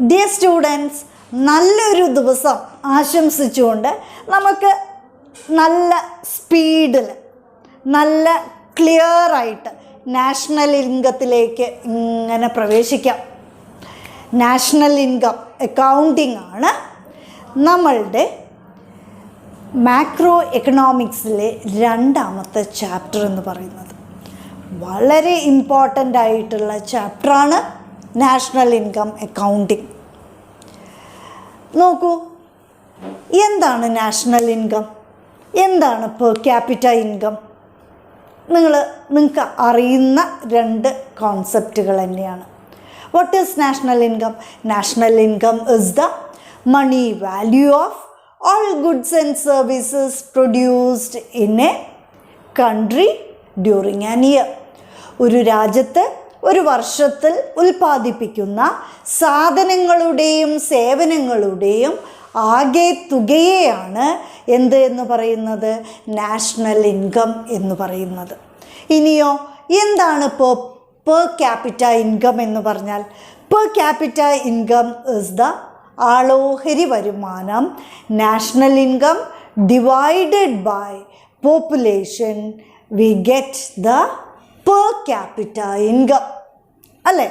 Dear students, നല്ലൊരു ദിവസം ആശംസിച്ചുകൊണ്ട് നമുക്ക് നല്ല സ്പീഡിൽ നല്ല ക്ലിയറായിട്ട് നാഷണൽ ഇൻകത്തിലേക്ക് ഇങ്ങനെ പ്രവേശിക്കാം. നാഷണൽ ഇൻകം അക്കൗണ്ടിംഗ് ആണ് നമ്മളുടെ മാക്രോ എക്കണോമിക്സിലെ രണ്ടാമത്തെ ചാപ്റ്റർ എന്ന് പറയുന്നത്. വളരെ ഇമ്പോർട്ടൻ്റ് ആയിട്ടുള്ള ചാപ്റ്ററാണ് നാഷണൽ ഇൻകം അക്കൗണ്ടിംഗ്. നോക്കൂ, എന്താണ് നാഷണൽ ഇൻകം, എന്താണ് പെർ ക്യാപിറ്റ ഇൻകം? നിങ്ങൾക്ക് അറിയുന്ന രണ്ട് കോൺസെപ്റ്റുകൾ തന്നെയാണ്. What is national income? National income is the money value of all goods and services produced in a country during an year. ഒരു രാജ്യത്ത് ഒരു വർഷത്തിൽ ഉൽപ്പാദിപ്പിക്കുന്ന സാധനങ്ങളുടെയും സേവനങ്ങളുടെയും ആകെ തുകയെയാണ് എന്ന് പറയുന്നത്? നാഷണൽ ഇൻകം എന്ന് പറയുന്നത്. ഇനിയോ എന്താണ് പെർ ക്യാപിറ്റ ഇൻകം എന്ന് പറഞ്ഞാൽ? Per capita income is the ആളോഹരി വരുമാനം, national income divided by population, we get the per capita income അല്ലേ?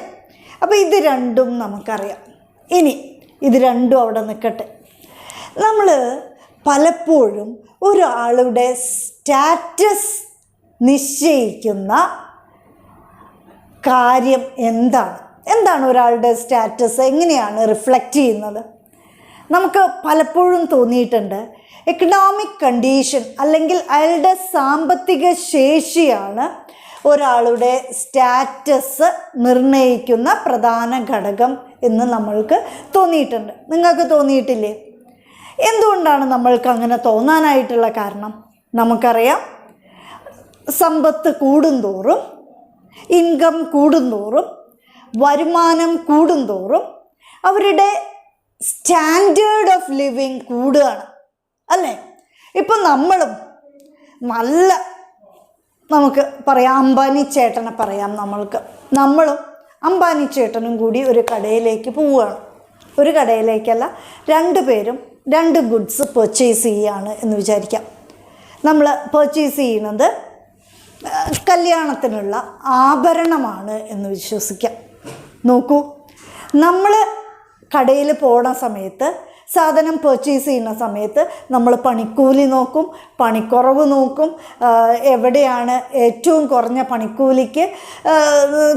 അപ്പോൾ ഇത് രണ്ടും നമുക്കറിയാം. ഇനി ഇത് രണ്ടും അവിടെ നിൽക്കട്ടെ. നമ്മൾ പലപ്പോഴും ഒരാളുടെ സ്റ്റാറ്റസ് നിശ്ചയിക്കുന്ന കാര്യം എന്താണ് ഒരാളുടെ സ്റ്റാറ്റസ് എങ്ങനെയാണ് റിഫ്ലക്റ്റ് ചെയ്യുന്നത്? നമുക്ക് പലപ്പോഴും തോന്നിയിട്ടുണ്ട് എക്കണോമിക് കണ്ടീഷൻ അല്ലെങ്കിൽ അയാളുടെ സാമ്പത്തിക ശേഷിയാണ് ഒരാളുടെ സ്റ്റാറ്റസ് നിർണ്ണയിക്കുന്ന പ്രധാന ഘടകം എന്ന് നമ്മൾക്ക് തോന്നിയിട്ടുണ്ട്. നിങ്ങൾക്ക് തോന്നിയിട്ടില്ലേ? എന്തുകൊണ്ടാണ് നമ്മൾക്ക് അങ്ങനെ തോന്നാനായിട്ടുള്ള കാരണം? നമുക്കറിയാം, സമ്പത്ത് കൂടുന്തോറും, ഇൻകം കൂടുന്തോറും, വരുമാനം കൂടുന്തോറും അവരുടെ സ്റ്റാൻഡേർഡ് ഓഫ് ലിവിങ് കൂടുകയാണ് അല്ലേ? ഇപ്പം നമുക്ക് പറയാം, അംബാനി ചേട്ടനെ പറയാം. നമ്മളും അംബാനി ചേട്ടനും കൂടി ഒരു കടയിലേക്ക് പോവുകയാണ്. ഒരു കടയിലേക്കല്ല, രണ്ടുപേരും രണ്ട് ഗുഡ്സ് പർച്ചേസ് ചെയ്യുകയാണ് എന്ന് വിചാരിക്കാം. നമ്മൾ പർച്ചേസ് ചെയ്യുന്നത് കല്യാണത്തിനുള്ള ആഭരണമാണ് എന്ന് വിശ്വസിക്കാം. നോക്കൂ, നമ്മൾ കടയിൽ പോണ സമയത്ത്, സാധനം പർച്ചേസ് ചെയ്യുന്ന സമയത്ത് നമ്മൾ പണിക്കൂലി നോക്കും, പണിക്കുറവ് നോക്കും, എവിടെയാണ് ഏറ്റവും കുറഞ്ഞ പണിക്കൂലിക്ക്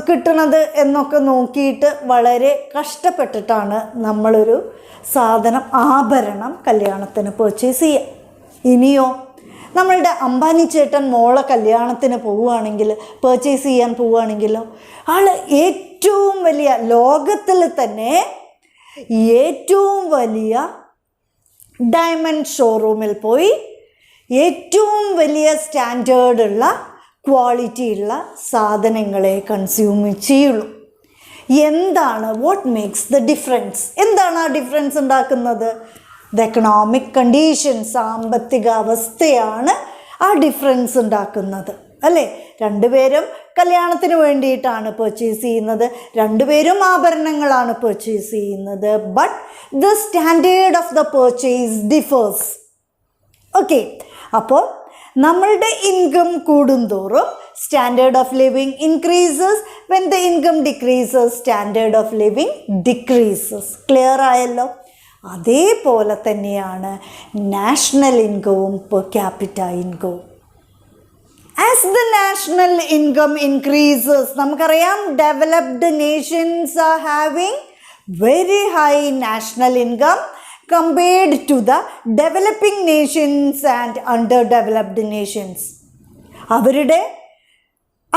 കിട്ടുന്നത് എന്നൊക്കെ നോക്കിയിട്ട് വളരെ കഷ്ടപ്പെട്ടിട്ടാണ് നമ്മളൊരു ആഭരണം കല്യാണത്തിന് പർച്ചേസ് ചെയ്യുക. ഇനിയോ നമ്മളുടെ അംബാനി ചേട്ടൻ മോളെ കല്യാണത്തിന് പർച്ചേസ് ചെയ്യാൻ പോവുകയാണെങ്കിലോ, ആൾ ഏറ്റവും വലിയ, ലോകത്തിൽ തന്നെ ഏറ്റവും വലിയ ഡയമണ്ട് ഷോറൂമിൽ പോയി ഏറ്റവും വലിയ സ്റ്റാൻഡേർഡുള്ള ക്വാളിറ്റിയുള്ള സാധനങ്ങളെ കൺസ്യൂം ചെയ്യുള്ളൂ. What makes the difference? എന്താണ് ആ ഡിഫറൻസ് ഉണ്ടാക്കുന്നത്? ദ എക്കണോമിക് കണ്ടീഷൻ, സാമ്പത്തിക അവസ്ഥയാണ് ആ ഡിഫറൻസ് ഉണ്ടാക്കുന്നത് അല്ലേ? രണ്ടുപേരും കല്യാണത്തിന് വേണ്ടിയിട്ടാണ് പർച്ചേസ് ചെയ്യുന്നത്, രണ്ടുപേരും ആഭരണങ്ങളാണ് പർച്ചേസ് ചെയ്യുന്നത്. But the standard of the purchase differs. Okay, അപ്പോൾ നമ്മളുടെ ഇൻകം കൂടുന്തോറും standard of living increases. When the income decreases, standard of living decreases. Clear ആയല്ലോ? അതേപോലെ തന്നെയാണ് നാഷണൽ ഇൻകവും പെർ ക്യാപിറ്റ ഇൻകവും. As the national income increases, നമുക്കറിയാം developed nations are having very high national income compared to the developing nations and under developed nations.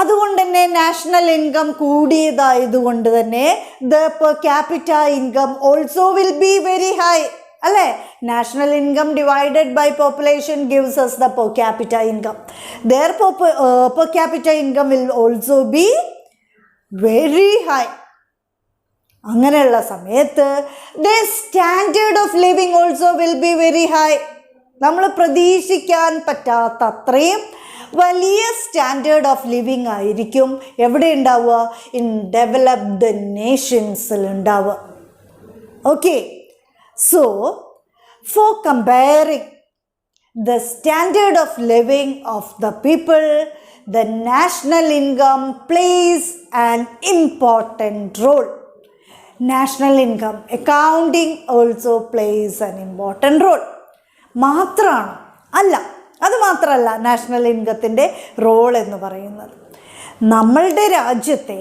അതുകൊണ്ട് തന്നെ national income കൂടിയതായതുകൊണ്ട് തന്നെ the per capita income also will be very high അല്ലേ? National income divided by population gives us the per capita income. Therefore per capita income will also be very high. അങ്ങനെയുള്ള സമയത്ത് the standard of living also will be very high. നമ്മൾ പ്രതീക്ഷിക്കാൻ പറ്റാത്ത അത്രയും വലിയ standard of living ആയിരിക്കും എവിടെ ഉണ്ടാവുക? ഇൻ ഡെവലപ്ഡ് നേഷൻസിൽ ഉണ്ടാവുക. Okay, so for comparing the standard of living of the people, the national income plays an important role. National income accounting also plays an important role. മാത്രമാണ് അല്ല, അത് മാത്രമല്ല national ഇൻകത്തിൻ്റെ role എന്ന് പറയുന്നത്. നമ്മളുടെ രാജ്യത്തെ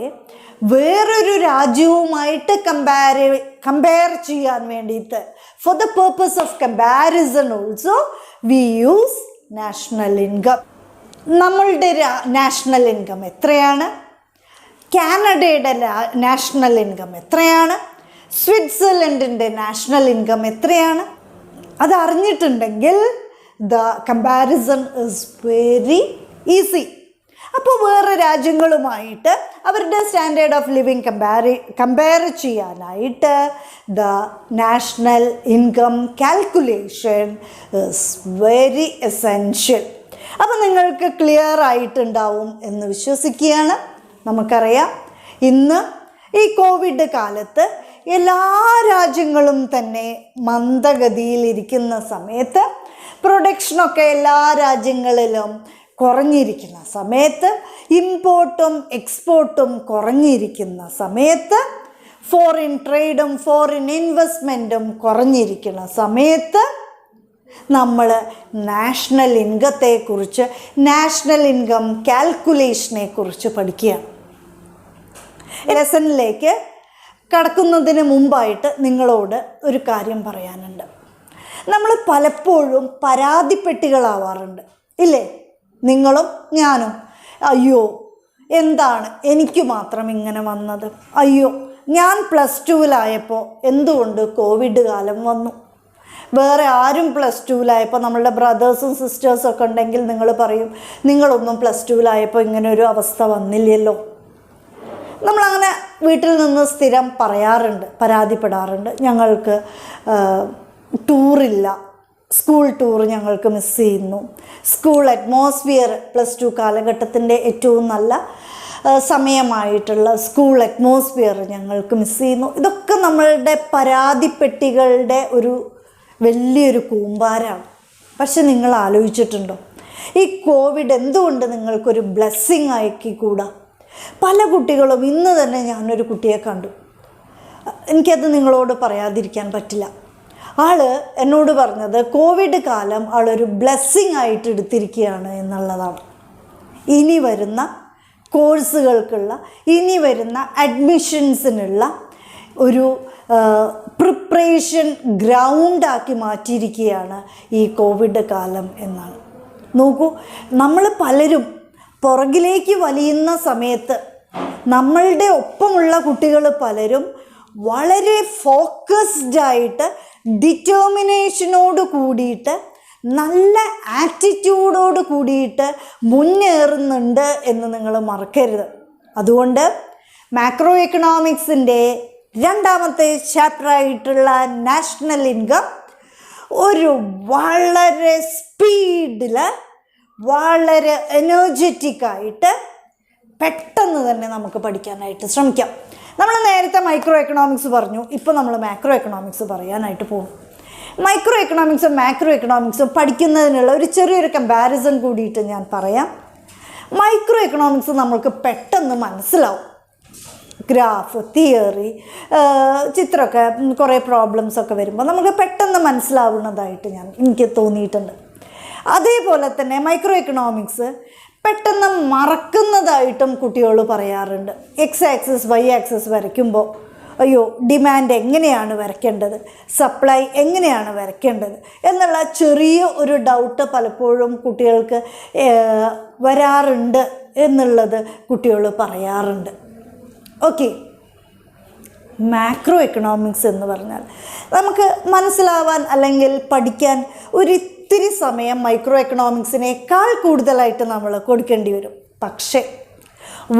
വേറൊരു രാജ്യവുമായിട്ട് കമ്പയർ ചെയ്യാൻ വേണ്ടിയിട്ട്, for the purpose of comparison also we use national income. നമ്മളുടെ നാഷണൽ ഇൻകം എത്രയാണ്? കാനഡയുടെ നാഷണൽ ഇൻകം എത്രയാണ്? സ്വിറ്റ്സർലൻഡിൻ്റെ നാഷണൽ ഇൻകം എത്രയാണ്? അതറിഞ്ഞിട്ടുണ്ടെങ്കിൽ the comparison is very easy. അപ്പോൾ വേറെ രാജ്യങ്ങളുമായിട്ട് അവരുടെ സ്റ്റാൻഡേർഡ് ഓഫ് ലിവിങ് കമ്പയർ ചെയ്യാനായിട്ട് the national income calculation is very essential. അപ്പോൾ നിങ്ങൾക്ക് ക്ലിയർ ആയിട്ടുണ്ടാവും എന്ന് വിശ്വസിക്കുകയാണ്. നമുക്കറിയാം, ഇന്ന് ഈ കോവിഡ് കാലത്ത് എല്ലാ രാജ്യങ്ങളും തന്നെ മന്ദഗതിയിലിരിക്കുന്ന സമയത്ത്, പ്രൊഡക്ഷനൊക്കെ എല്ലാ രാജ്യങ്ങളിലും കുറഞ്ഞിരിക്കുന്ന സമയത്ത്, ഇമ്പോർട്ടും എക്സ്പോർട്ടും കുറഞ്ഞിരിക്കുന്ന സമയത്ത്, ഫോറിൻ ട്രേഡും ഫോറിൻ ഇൻവെസ്റ്റ്മെൻറ്റും കുറഞ്ഞിരിക്കുന്ന സമയത്ത് നമ്മൾ നാഷണൽ ഇൻകത്തെക്കുറിച്ച്, നാഷണൽ ഇൻകം കാൽക്കുലേഷനെ കുറിച്ച് പഠിക്കുകയാണ്. ലെസണിലേക്ക് കടക്കുന്നതിന് മുമ്പായിട്ട് നിങ്ങളോട് ഒരു കാര്യം പറയാനുണ്ട്. നമ്മൾ പലപ്പോഴും പരാതിപ്പെട്ടികളാവാറുണ്ട്, ഇല്ലേ? നിങ്ങളും ഞാനും. അയ്യോ, എന്താണ് എനിക്ക് മാത്രം ഇങ്ങനെ വന്നത്? അയ്യോ, ഞാൻ +2-ലായപ്പോൾ എന്തുകൊണ്ട് കോവിഡ് കാലം വന്നു? വേറെ ആരും +2-ലായപ്പോൾ, നമ്മളുടെ ബ്രദേഴ്സും സിസ്റ്റേഴ്സും ഒക്കെ ഉണ്ടെങ്കിൽ നിങ്ങൾ പറയും, നിങ്ങളൊന്നും +2-ലായപ്പോൾ ഇങ്ങനെ ഒരു അവസ്ഥ വന്നില്ലല്ലോ. നമ്മളങ്ങനെ വീട്ടിൽ നിന്ന് സ്ഥിരം പറയാറുണ്ട്, പരാതിപ്പെടാറുണ്ട്. ഞങ്ങൾക്ക് ടൂറില്ല, സ്കൂൾ ടൂർ ഞങ്ങൾക്ക് മിസ് ചെയ്യുന്നു, സ്കൂൾ അറ്റ്മോസ്ഫിയർ, +2 കാലഘട്ടത്തിൻ്റെ ഏറ്റവും നല്ല സമയമായിട്ടുള്ള സ്കൂൾ അറ്റ്മോസ്ഫിയർ ഞങ്ങൾക്ക് മിസ് ചെയ്യുന്നു. ഇതൊക്കെ നമ്മളുടെ പരാതിപ്പെട്ടികളുടെ ഒരു വലിയൊരു കൂമ്പാരമാണ്. പക്ഷെ നിങ്ങൾ ആലോചിച്ചിട്ടുണ്ടോ, ഈ കോവിഡ് എന്തുകൊണ്ട് നിങ്ങൾക്കൊരു ബ്ലെസ്സിങ് ആക്കിക്കൂടാ? പല കുട്ടികളും, ഇന്ന് തന്നെ ഞാനൊരു കുട്ടിയെ കണ്ടു, എനിക്കത് നിങ്ങളോട് പറയാതിരിക്കാൻ പറ്റില്ല. ആൾ എന്നോട് പറഞ്ഞത് കോവിഡ് കാലം ആളൊരു ബ്ലെസ്സിങ് ആയിട്ട് എടുത്തിരിക്കുകയാണ് എന്നുള്ളതാണ്. ഇനി വരുന്ന കോഴ്സുകൾക്കുള്ള, ഇനി വരുന്ന അഡ്മിഷൻസിനുള്ള ഒരു പ്രിപ്പറേഷൻ ഗ്രൗണ്ടാക്കി മാറ്റിയിരിക്കുകയാണ് ഈ കോവിഡ് കാലം എന്നാണ്. നോക്കൂ, നമ്മൾ പലരും പുറകിലേക്ക് വലിയുന്ന സമയത്ത് നമ്മളുടെ ഒപ്പമുള്ള കുട്ടികൾ പലരും വളരെ ഫോക്കസ്ഡായിട്ട്, ഡിറ്റർമിനേഷനോട് കൂടിയിട്ട്, നല്ല ആറ്റിറ്റ്യൂഡോട് കൂടിയിട്ട് മുന്നേറുന്നുണ്ട് എന്ന് നിങ്ങൾ മറക്കരുത്. അതുകൊണ്ട് മാക്രോ എക്കണോമിക്സിൻ്റെ 2ാമത്തെ ചാപ്റ്ററായിട്ടുള്ള നാഷണൽ ഇൻകം ഒരു വളരെ സ്പീഡിൽ, വളരെ എനർജറ്റിക്കായിട്ട് പെട്ടെന്ന് തന്നെ നമുക്ക് പഠിക്കാനായിട്ട് ശ്രമിക്കാം. നമ്മൾ നേരത്തെ മൈക്രോ എക്കണോമിക്സ് പറഞ്ഞു, ഇപ്പോൾ നമ്മൾ മാക്രോ എക്കണോമിക്സ് പറയാനായിട്ട് പോകും. മൈക്രോ എക്കണോമിക്സും മാക്രോ എക്കണോമിക്സും പഠിക്കുന്നതിനുള്ള ഒരു ചെറിയൊരു കമ്പാരിസൺ കൂടിയിട്ട് ഞാൻ പറയാം. മൈക്രോ എക്കണോമിക്സ് നമ്മൾക്ക് പെട്ടെന്ന് മനസ്സിലാവും. ഗ്രാഫ്, തിയറി, ചിത്രമൊക്കെ, കുറേ പ്രോബ്ലംസൊക്കെ വരുമ്പോൾ നമുക്ക് പെട്ടെന്ന് മനസ്സിലാവുന്നതായിട്ട് എനിക്ക് തോന്നിയിട്ടുണ്ട്. അതേപോലെ തന്നെ മൈക്രോ എക്കണോമിക്സ് പെട്ടെന്ന് മറക്കുന്നതായിട്ടും കുട്ടികൾ പറയാറുണ്ട്. എക്സ് ആക്സിസ് വൈ ആക്സിസ് വരയ്ക്കുമ്പോൾ അയ്യോ, ഡിമാൻഡ് എങ്ങനെയാണ് വരയ്ക്കേണ്ടത്, സപ്ലൈ എങ്ങനെയാണ് വരയ്ക്കേണ്ടത് എന്നുള്ള ചെറിയ ഒരു ഡൗട്ട് പലപ്പോഴും കുട്ടികൾക്ക് വരാറുണ്ട് എന്നുള്ളത് കുട്ടികൾ പറയാറുണ്ട്. ഓക്കെ, മാക്രോ എക്കണോമിക്സ് എന്ന് പറഞ്ഞാൽ നമുക്ക് മനസ്സിലാവാൻ അല്ലെങ്കിൽ പഠിക്കാൻ ഒരിത്തിരി സമയം മൈക്രോ എക്കണോമിക്സിനേക്കാൾ കൂടുതലായിട്ട് നമ്മൾ കൊടുക്കേണ്ടി വരും. പക്ഷേ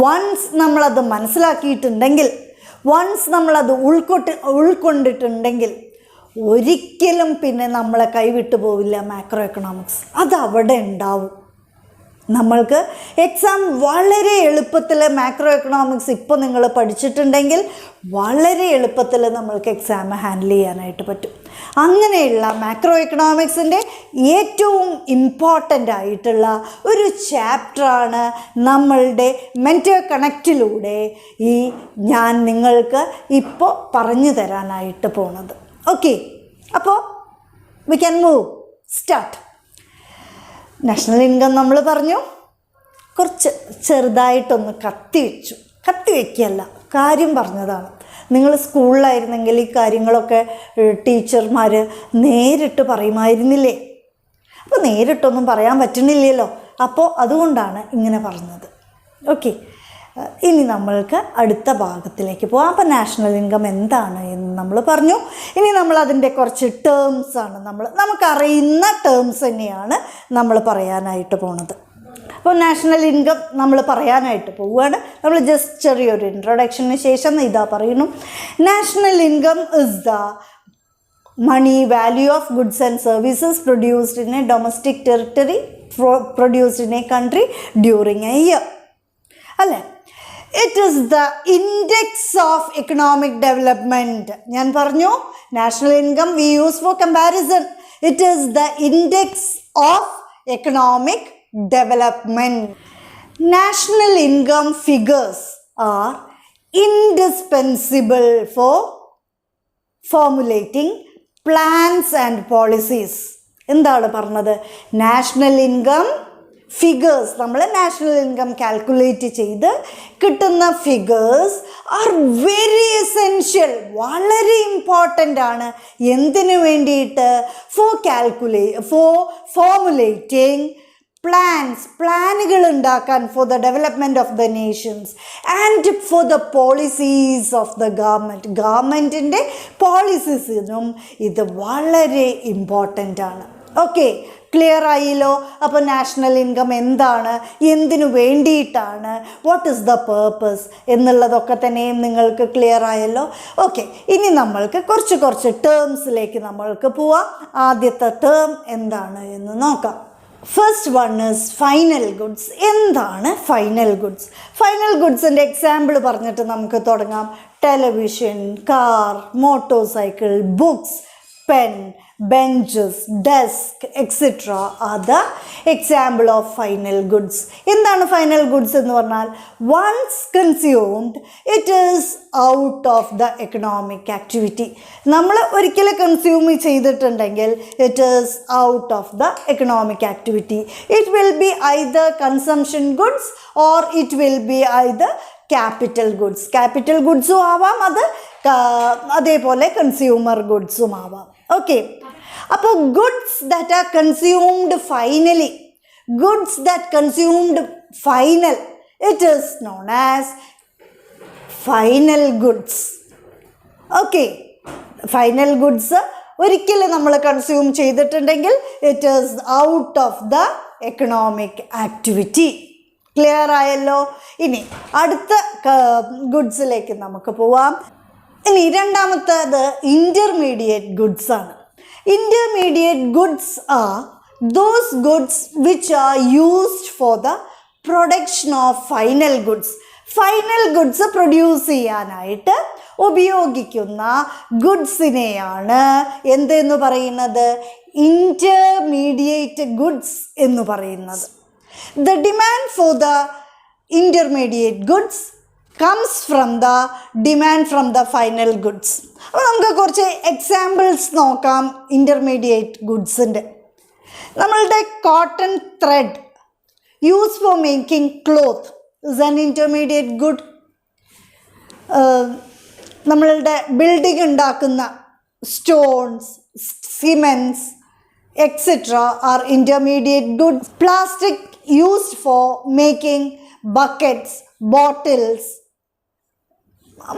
വൺസ് നമ്മളത് മനസ്സിലാക്കിയിട്ടുണ്ടെങ്കിൽ, വൺസ് നമ്മളത് ഉൾക്കൊണ്ടിട്ടുണ്ടെങ്കിൽ ഒരിക്കലും പിന്നെ നമ്മളെ കൈവിട്ടു പോവില്ല മാക്രോ എക്കണോമിക്സ്. അതവിടെ ഉണ്ടാവും. നമ്മൾക്ക് എക്സാം വളരെ എളുപ്പത്തിൽ മാക്രോ എക്കണോമിക്സ് ഇപ്പോൾ നിങ്ങൾ പഠിച്ചിട്ടുണ്ടെങ്കിൽ വളരെ എളുപ്പത്തിൽ നമ്മൾക്ക് എക്സാം ഹാൻഡിൽ ചെയ്യാനായിട്ട് പറ്റും. അങ്ങനെയുള്ള മാക്രോ എക്കണോമിക്സിൻ്റെ ഏറ്റവും ഇമ്പോർട്ടൻ്റ് ആയിട്ടുള്ള ഒരു ചാപ്റ്ററാണ് നമ്മളുടെ മെൻറ്റർ കണക്റ്റിലൂടെ ഞാൻ നിങ്ങൾക്ക് ഇപ്പോൾ പറഞ്ഞു തരാനായിട്ട് പോണത്. ഓക്കെ, അപ്പോൾ we can move start. National income നമ്മൾ പറഞ്ഞു, കുറച്ച് ചെറുതായിട്ടൊന്ന് കത്തി വയ്ക്കുകയല്ല, കാര്യം പറഞ്ഞതാണ്. നിങ്ങൾ സ്കൂളിലായിരുന്നെങ്കിൽ ഈ കാര്യങ്ങളൊക്കെ ടീച്ചർമാർ നേരിട്ട് പറയുമായിരുന്നില്ലേ? അപ്പോൾ നേരിട്ടൊന്നും പറയാൻ പറ്റുന്നില്ലല്ലോ, അപ്പോൾ അതുകൊണ്ടാണ് ഇങ്ങനെ പറഞ്ഞത്. ഓക്കെ, ഇനി നമ്മൾക്ക് അടുത്ത ഭാഗത്തിലേക്ക് പോകാം. അപ്പോൾ നാഷണൽ ഇൻകം എന്താണ് എന്ന് നമ്മൾ പറഞ്ഞു. ഇനി നമ്മൾ അതിൻ്റെ കുറച്ച് ടേംസാണ് നമുക്കറിയുന്ന ടേംസ് തന്നെയാണ് നമ്മൾ പറയാനായിട്ട് പോണത്. അപ്പോൾ നാഷണൽ ഇൻകം നമ്മൾ പറയാനായിട്ട് പോവുകയാണ്. നമ്മൾ ജസ്റ്റ് ചെറിയൊരു ഇൻട്രൊഡക്ഷന് ശേഷം ഇതാ പറയുന്നു. National income is the money value of goods and services produced in a domestic territory, produced in a country during a year. അല്ലേ? It is the index of economic development. ഞാൻ പറഞ്ഞു national income we use for comparison. It is the index of economic development. National income figures are indispensable for formulating plans and policies. എന്താണ് പറഞ്ഞത്? National income figures, നമ്മൾ national income calculate ചെയ്ത് കിട്ടുന്ന figures are very essential, വളരെ important ആണ്. എന്തിനു വേണ്ടിയിട്ട്? For formulating പ്ലാനുകൾ ഉണ്ടാക്കാൻ, for the development of the nations and for the policies of the ഗവൺമെൻറ്റിൻ്റെ പോളിസീസിനും ഇത് വളരെ ഇമ്പോർട്ടൻ്റ് ആണ്. ഓക്കെ, ക്ലിയർ ആയില്ലോ? അപ്പോൾ നാഷണൽ ഇൻകം എന്താണ്, എന്തിനു വേണ്ടിയിട്ടാണ്, വാട്ട് ഈസ് ദ പേർപ്പസ് എന്നുള്ളതൊക്കെ തന്നെയും നിങ്ങൾക്ക് ക്ലിയർ ആയല്ലോ. ഓക്കെ, ഇനി നമ്മൾക്ക് കുറച്ച് ടേംസിലേക്ക് നമ്മൾക്ക് പോവാം. ആദ്യത്തെ ടേം എന്താണ് എന്ന് നോക്കാം. First one is final goods. എന്താണ് ഫൈനൽ ഗുഡ്സ്? ഫൈനൽ ഗുഡ്സിൻ്റെ എക്സാമ്പിൾ പറഞ്ഞിട്ട് നമുക്ക് തുടങ്ങാം. Television, car, motor cycle, books, pen, benches, desk, etc. are the example of final goods. എന്താണ് ഫൈനൽ ഗുഡ്സ് എന്ന് പറഞ്ഞാൽ? once consumed it is out of the economic activity. നമ്മൾ ഒരിക്കലും consume ചെയ്തിട്ടുണ്ടെങ്കിൽ it is out of the economic activity. It will be either consumption goods or it will be either capital ഗുഡ്സും ആവാം, അതേപോലെ consumer ഗുഡ്സും ആവാം. ഓക്കെ, അപ്പോൾ goods that are consumed finally, it is known as final goods. Okay, final goods ഒരിക്കലും നമ്മൾ consume ചെയ്തിട്ടുണ്ടെങ്കിൽ it is out of the economic activity. Clear ആയല്ലോ? ഇനി അടുത്ത ഗുഡ്സിലേക്ക് നമുക്ക് പോവാം. ഇനി രണ്ടാമത്തേത് ഇൻ്റർമീഡിയറ്റ് ഗുഡ്സ് ആണ്. Intermediate goods are those goods which are used for the production of final goods. Final goods produce ചെയ്യാനായിട്ട് ഉപയോഗിക്കുന്ന ഗുഡ്സിനെയാണ് എന്തെന്ന് പറയുന്നത്? ഇൻ്റർമീഡിയറ്റ് ഗുഡ്സ് എന്ന് പറയുന്നത്. The demand for the intermediate goods comes from the demand from the final goods. അപ്പോൾ നമുക്ക് കുറച്ച് examples നോക്കാം ഇൻ്റർമീഡിയറ്റ് ഗുഡ്സിൻ്റെ. നമ്മളുടെ cotton thread use for making cloth is an intermediate good. നമ്മളുടെ ബിൽഡിംഗ് ഉണ്ടാക്കുന്ന stones, cements, etc. are intermediate goods. Plastic used for making buckets, bottles,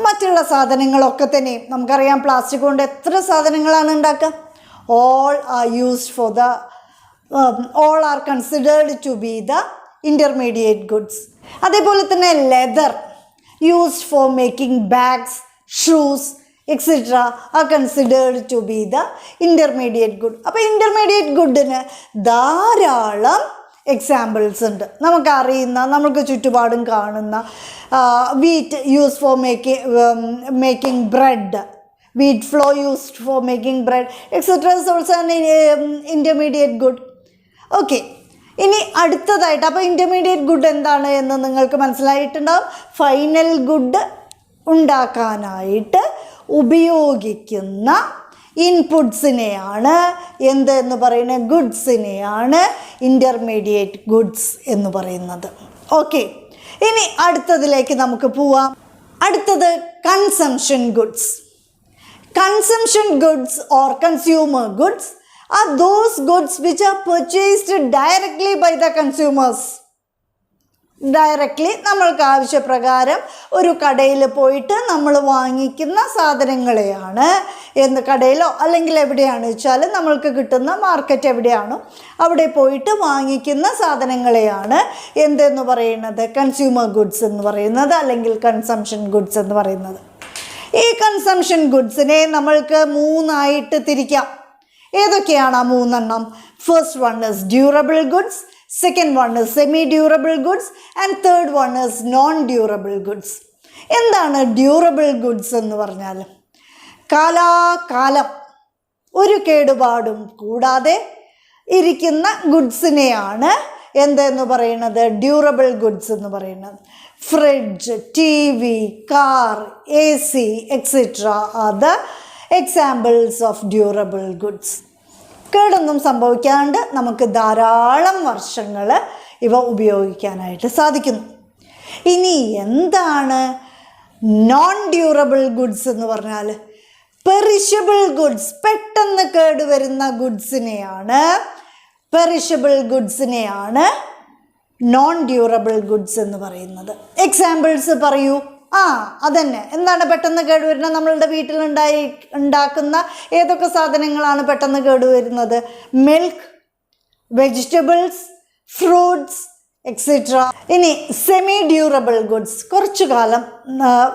മറ്റുള്ള സാധനങ്ങളൊക്കെ തന്നെയും നമുക്കറിയാം. പ്ലാസ്റ്റിക് കൊണ്ട് എത്ര സാധനങ്ങളാണ് ഉണ്ടാക്കുക? all are considered to be the intermediate goods. അതേപോലെ തന്നെ leather used for making bags, shoes, etc. are considered to be the intermediate good. അപ്പോൾ ഇൻ്റർമീഡിയറ്റ് ഗുഡിന് ധാരാളം എക്സാമ്പിൾസ് ഉണ്ട്. നമുക്കറിയുന്ന, നമുക്ക് ചുറ്റുപാടും കാണുന്ന wheat use for making bread, wheat flour used for making bread, etc. is also an intermediate good. Okay, ഇനി അടുത്തതായിട്ട്, അപ്പോൾ ഇൻ്റർമീഡിയറ്റ് ഗുഡ് എന്താണ് എന്ന് നിങ്ങൾക്ക് മനസ്സിലായിട്ടുണ്ടാവും. ഫൈനൽ ഗുഡ് ഉണ്ടാക്കാനായിട്ട് ഉപയോഗിക്കുന്ന ഇൻപുട്സിനെയാണ് എന്തെന്ന് പറയുന്നത്? ഗുഡ്സിനെയാണ് ഇൻ്റർമീഡിയറ്റ് ഗുഡ്സ് എന്ന് പറയുന്നത്. ഓക്കെ, ഇനി അടുത്തതിലേക്ക് നമുക്ക് പോവാം. അടുത്തത് consumption goods. Consumption goods or consumer goods are those goods which are purchased directly by the consumers. Directly നമ്മൾക്ക് ആവശ്യപ്രകാരം ഒരു കടയിൽ പോയിട്ട് നമ്മൾ വാങ്ങിക്കുന്ന സാധനങ്ങളെയാണ് കടയിലോ അല്ലെങ്കിൽ എവിടെയാണ് വെച്ചാൽ നമ്മൾക്ക് കിട്ടുന്ന മാർക്കറ്റ് എവിടെയാണോ അവിടെ പോയിട്ട് വാങ്ങിക്കുന്ന സാധനങ്ങളെയാണ് എന്തെന്ന് പറയുന്നത്? കൺസ്യൂമർ ഗുഡ്സ് എന്ന് പറയുന്നത്, അല്ലെങ്കിൽ കൺസംഷൻ ഗുഡ്സ് എന്ന് പറയുന്നത്. ഈ കൺസംഷൻ ഗുഡ്സിനെ നമ്മൾക്ക് മൂന്നായിട്ട് തിരിക്കാം. ഏതൊക്കെയാണ് ആ മൂന്നെണ്ണം? First one is durable goods, second one is semi durable goods and third one is known durable goods. എന്താണ് ഡ്യൂറബിൾ ഗുഡ്സ് എന്ന് പറഞ്ഞാൽ? കാലാകാലം ഒരു കേടുപാടും കൂടാതെ ഇരിക്കുന്ന ഗുഡ്സിനെയാണ് എന്തെന്ന് പറയുന്നത്? ഡ്യൂറബിൾ ഗുഡ്സ് എന്ന് പറയുന്നത്. Fridge, TV, car, AC, etc. are the examples of durable goods. കേടൊന്നും സംഭവിക്കാണ്ട് നമുക്ക് ധാരാളം വർഷങ്ങൾ ഇവ ഉപയോഗിക്കാനായിട്ട് സാധിക്കുന്നു. ഇനി എന്താണ് നോൺ ഡ്യൂറബിൾ ഗുഡ്സ് എന്ന് പറഞ്ഞാൽ? പെറിഷബിൾ ഗുഡ്സ്, പെട്ടെന്ന് കേടുവരുന്ന ഗുഡ്സിനെയാണ് നോൺ ഡ്യൂറബിൾ ഗുഡ്സ് എന്ന് പറയുന്നത്. എക്സാമ്പിൾസ് പറയൂ. അതന്നെ, എന്താണ് പെട്ടെന്ന് കേടുവരുന്നത്? നമ്മളുടെ ഉണ്ടാക്കുന്ന ഏതൊക്കെ സാധനങ്ങളാണ് പെട്ടെന്ന് കേടുവരുന്നത്? Milk, vegetables, fruits, etcetera. ഇനി സെമി ഡ്യൂറബിൾ ഗുഡ്സ്, കുറച്ചു കാലം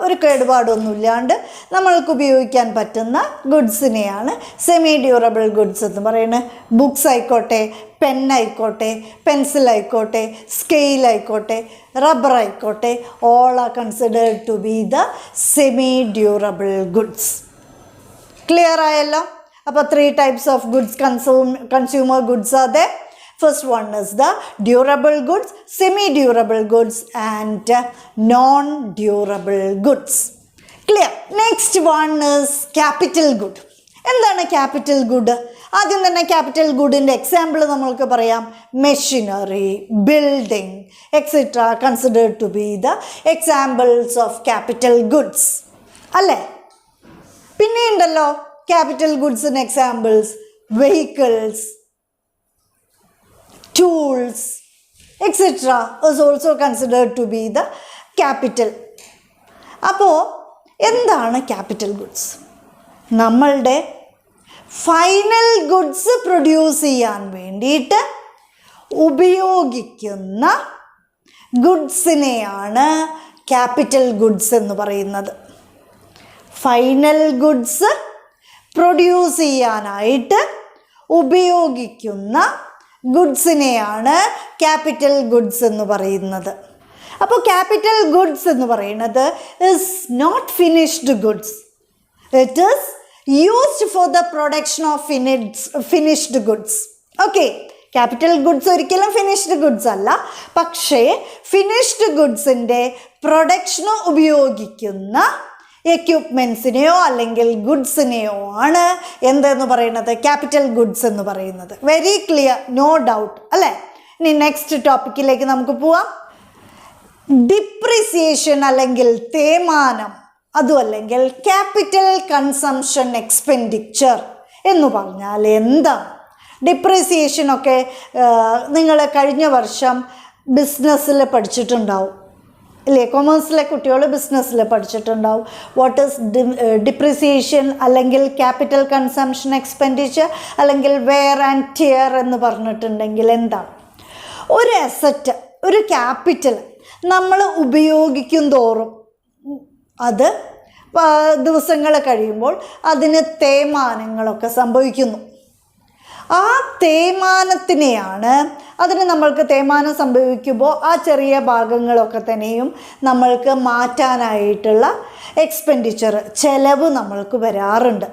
ഒരു കേടുപാടൊന്നുമില്ലാണ്ട് നമ്മൾക്ക് ഉപയോഗിക്കാൻ പറ്റുന്ന ഗുഡ്സിനെയാണ് സെമി ഡ്യൂറബിൾ ഗുഡ്സ് എന്ന് പറയുന്നത്. ബുക്സ് ആയിക്കോട്ടെ, പെന്നായിക്കോട്ടെ, പെൻസിലായിക്കോട്ടെ, സ്കെയിലായിക്കോട്ടെ, റബ്ബർ ആയിക്കോട്ടെ, all are considered to be the semi durable goods. Clear ആയല്ലോ? അപ്പോൾ 3 types of goods, consumer goods are there. First one is the durable goods, semi-durable goods and non-durable goods. Clear? Next one is capital good. എന്താണ് capital good? ആദ്യം തന്നെ capital ഗുഡിൻ്റെ example നമ്മൾക്ക് പറയാം. Machinery, building, etcetera considered to be the examples of capital goods അല്ലേ? പിന്നെ ഉണ്ടല്ലോ capital ഗുഡ്സിന് examples vehicles, tools, etc. is also considered to be the capital. അപ്പോൾ എന്താണ് ക്യാപിറ്റൽ ഗുഡ്സ്? നമ്മളുടെ ഫൈനൽ ഗുഡ്സ് പ്രൊഡ്യൂസ് ചെയ്യാൻ വേണ്ടിയിട്ട് ഉപയോഗിക്കുന്ന ഗുഡ്സിനെയാണ് ക്യാപിറ്റൽ ഗുഡ്സ് എന്ന് പറയുന്നത്. ഫൈനൽ ഗുഡ്സ് പ്രൊഡ്യൂസ് ചെയ്യാനായിട്ട് ഉപയോഗിക്കുന്ന ഗുഡ്സിനെയാണ് ക്യാപിറ്റൽ ഗുഡ്സ് എന്ന് പറയുന്നത്. അപ്പോൾ ക്യാപിറ്റൽ ഗുഡ്സ് എന്ന് പറയുന്നത് is not finished goods. It is used for the production of finished goods. Okay, capital goods ഒരിക്കലും ഫിനിഷ്ഡ് ഗുഡ്സ് അല്ല, പക്ഷേ ഫിനിഷ്ഡ് ഗുഡ്സിൻ്റെ പ്രൊഡക്ഷന് ഉപയോഗിക്കുന്ന എക്യുപ്മെൻസിനെയോ അല്ലെങ്കിൽ ഗുഡ്സിനെയോ ആണ് എന്തെന്ന് പറയുന്നത്? ക്യാപിറ്റൽ ഗുഡ്സ് എന്ന് പറയുന്നത്. വെരി ക്ലിയർ, നോ ഡൗട്ട് അല്ലേ? ഇനി നെക്സ്റ്റ് ടോപ്പിക്കിലേക്ക് നമുക്ക് പോവാം. ഡിപ്രിസിയേഷൻ അല്ലെങ്കിൽ തേയ്മാനം, അതും അല്ലെങ്കിൽ ക്യാപിറ്റൽ കൺസംഷൻ എക്സ്പെൻഡിച്ചർ എന്ന് പറഞ്ഞാൽ എന്താണ്? ഡിപ്രിസിയേഷനൊക്കെ നിങ്ങൾ കഴിഞ്ഞ വർഷം ബിസിനസ്സിൽ പഠിച്ചിട്ടുണ്ടാവും ഇല്ലേ? കൊമേഴ്സിലെ കുട്ടികൾ ബിസിനസ്സിൽ പഠിച്ചിട്ടുണ്ടാവും. വാട്ട് ഈസ് ഡിപ്രിസിയേഷൻ അല്ലെങ്കിൽ ക്യാപിറ്റൽ കൺസംഷൻ എക്സ്പെൻഡിച്ചർ അല്ലെങ്കിൽ വെയർ ആൻഡ് ടിയർ എന്ന് പറഞ്ഞിട്ടുണ്ടെങ്കിൽ എന്താണ്? ഒരു അസറ്റ്, ഒരു ക്യാപിറ്റൽ നമ്മൾ ഉപയോഗിക്കും തോറും അത് ദിവസങ്ങൾ കഴിയുമ്പോൾ അതിന് തേയ്മാനങ്ങളൊക്കെ സംഭവിക്കുന്നു. ആ തേയ്മാനത്തിനെയാണ്, അതിന് നമ്മൾക്ക് തേയ്മാനം സംഭവിക്കുമ്പോൾ ആ ചെറിയ ഭാഗങ്ങളൊക്കെ തന്നെയും നമ്മൾക്ക് മാറ്റാനായിട്ടുള്ള എക്സ്പെൻഡിച്ചർ, ചെലവ് നമ്മൾക്ക് വരാറുണ്ട്.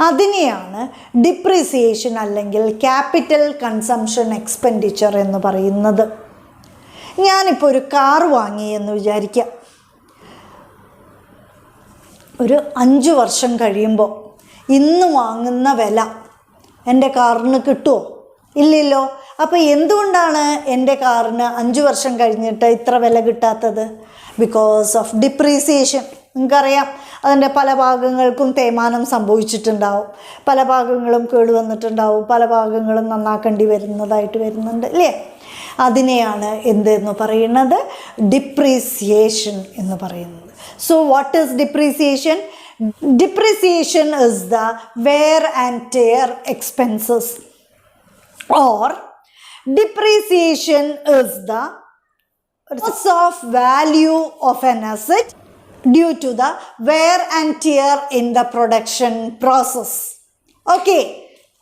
അതിനെയാണ് ഡിപ്രീസിയേഷൻ അല്ലെങ്കിൽ ക്യാപിറ്റൽ കൺസംഷൻ എക്സ്പെൻഡിച്ചർ എന്ന് പറയുന്നത്. ഞാനിപ്പോൾ ഒരു കാർ വാങ്ങി എന്ന് വിചാരിക്കാം. ഒരു 5 വർഷം കഴിയുമ്പോൾ ഇന്ന് വാങ്ങുന്ന വില എൻ്റെ കാറിന് കിട്ടുമോ? ഇല്ലല്ലോ. അപ്പോൾ എന്തുകൊണ്ടാണ് എൻ്റെ കാറിന് 5 വർഷം കഴിഞ്ഞിട്ട് ഇത്ര വില കിട്ടാത്തത്? Because of depreciation. നിങ്ങൾക്കറിയാം, അതിൻ്റെ പല ഭാഗങ്ങൾക്കും തേയ്മാനം സംഭവിച്ചിട്ടുണ്ടാവും, പല ഭാഗങ്ങളും കേടുവന്നിട്ടുണ്ടാവും, പല ഭാഗങ്ങളും നന്നാക്കേണ്ടി വരുന്നുണ്ട് അല്ലേ? അതിനെയാണ് എന്തെന്ന് പറയുന്നത്? ഡിപ്രീസിയേഷൻ എന്ന് പറയുന്നത്. So what is depreciation? Depreciation is the wear and tear expenses, or depreciation is the loss of value of an asset due to the wear and tear in the production process. Okay,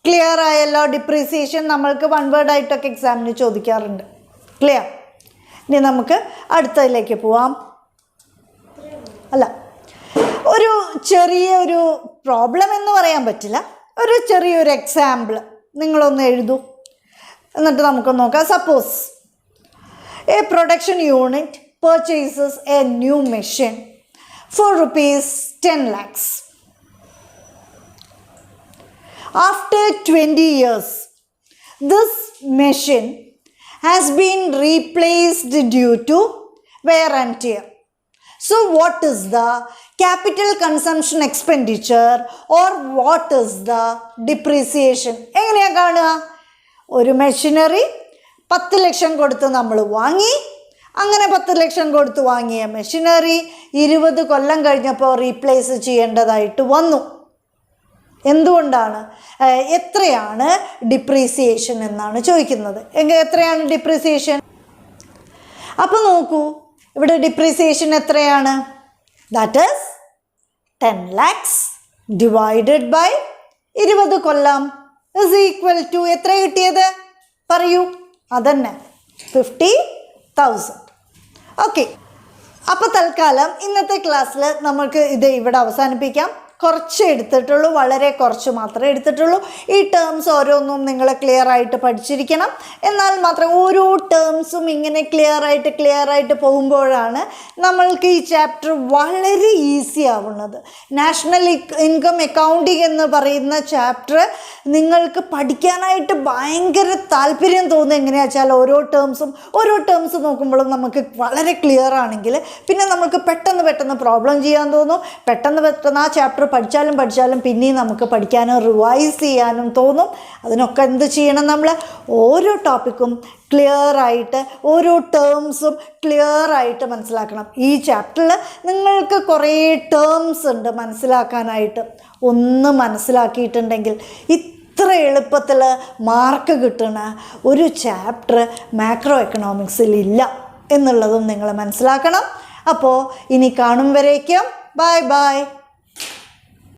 clear ആയല്ലോ? Depreciation നമ്മൾക്ക് one word ആയിട്ടൊക്കെ എക്സാമിന് ചോദിക്കാറുണ്ട്. Clear? ഇനി നമുക്ക് അടുത്തതിലേക്ക് പോവാം. അല്ല, ഒരു ചെറിയൊരു പ്രോബ്ലം എന്ന് പറയാൻ പറ്റില്ല, ഒരു ചെറിയൊരു എക്സാമ്പിൾ നിങ്ങളൊന്ന് എഴുതൂ, എന്നിട്ട് നമുക്ക് നോക്കാം. Suppose A production unit purchases A new machine for ₹10 lakhs. After 20 years, this machine has been replaced due to wear and tear. So what is the capital consumption expenditure or what is the depreciation? എങ്ങനെയാ കാണുക? ഒരു machinery 10 ലക്ഷം കൊടുത്ത് നമ്മൾ വാങ്ങി, അങ്ങനെ 10 ലക്ഷം കൊടുത്ത് വാങ്ങിയ machinery 20 കൊല്ലം കഴിഞ്ഞപ്പോൾ റീപ്ലേസ് ചെയ്യേണ്ടതായിട്ട് വന്നു. എന്തുകൊണ്ടാണ്? എത്രയാണ് ഡിപ്രീസിയേഷൻ എന്നാണ് ചോദിക്കുന്നത്. എത്രയാണ് ഡിപ്രീസിയേഷൻ? അപ്പോൾ നോക്കൂ, ഇവിടെ ഡിപ്രീസിയേഷൻ എത്രയാണ്? That is 10 lakhs divided by 20 കൊല്ലം ഇസ് ഈക്വൽ ടു എത്ര കിട്ടിയത്? പറയൂ. അതന്നെ 50,000. ഓക്കെ, അപ്പോൾ തൽക്കാലം ഇന്നത്തെ ക്ലാസ്സിൽ നമുക്ക് ഇത് ഇവിടെ അവസാനിപ്പിക്കാം. കുറച്ച് എടുത്തിട്ടുള്ളൂ, വളരെ കുറച്ച് മാത്രമേ എടുത്തിട്ടുള്ളൂ. ഈ ടേംസ് ഓരോന്നും നിങ്ങൾ ക്ലിയർ ആയിട്ട് പഠിച്ചിരിക്കണം. എന്നാൽ മാത്രം ഓരോ ടേംസും ഇങ്ങനെ ക്ലിയർ ആയിട്ട് പോകുമ്പോഴാണ് നമ്മൾക്ക് ഈ ചാപ്റ്റർ വളരെ ഈസി ആവുന്നത്. നാഷണൽ ഇൻകം അക്കൗണ്ടിങ് എന്ന് പറയുന്ന ചാപ്റ്റർ നിങ്ങൾക്ക് പഠിക്കാനായിട്ട് ഭയങ്കര താല്പര്യം തോന്നുന്നത് എങ്ങനെയാണെന്ന് വെച്ചാൽ ഓരോ ടേംസ് നോക്കുമ്പോഴും നമുക്ക് വളരെ ക്ലിയർ ആണെങ്കിൽ പിന്നെ നമുക്ക് പെട്ടെന്ന് പ്രോബ്ലം ചെയ്യാൻ തോന്നും. പെട്ടെന്ന് ആ ചാപ്റ്റർ പഠിച്ചാലും പിന്നെയും നമുക്ക് പഠിക്കാനും റിവൈസ് ചെയ്യാനും തോന്നും. അതിനൊക്കെ എന്ത് ചെയ്യണം? നമ്മൾ ഓരോ ടോപ്പിക്കും ക്ലിയർ ആയിട്ട്, ഓരോ ടേംസും ക്ലിയർ ആയിട്ട് മനസ്സിലാക്കണം. ഈ ചാപ്റ്ററിൽ നിങ്ങൾക്ക് കുറേ ടേംസ് ഉണ്ട് മനസ്സിലാക്കാനായിട്ട്. ഒന്ന് മനസ്സിലാക്കിയിട്ടുണ്ടെങ്കിൽ ഇത്ര എളുപ്പത്തിൽ മാർക്ക് കിട്ടുന്ന ഒരു ചാപ്റ്റർ മാക്രോ എക്കണോമിക്സിൽ ഇല്ല എന്നുള്ളതും നിങ്ങൾ മനസ്സിലാക്കണം. അപ്പോൾ ഇനി കാണും വരേക്കും ബൈ.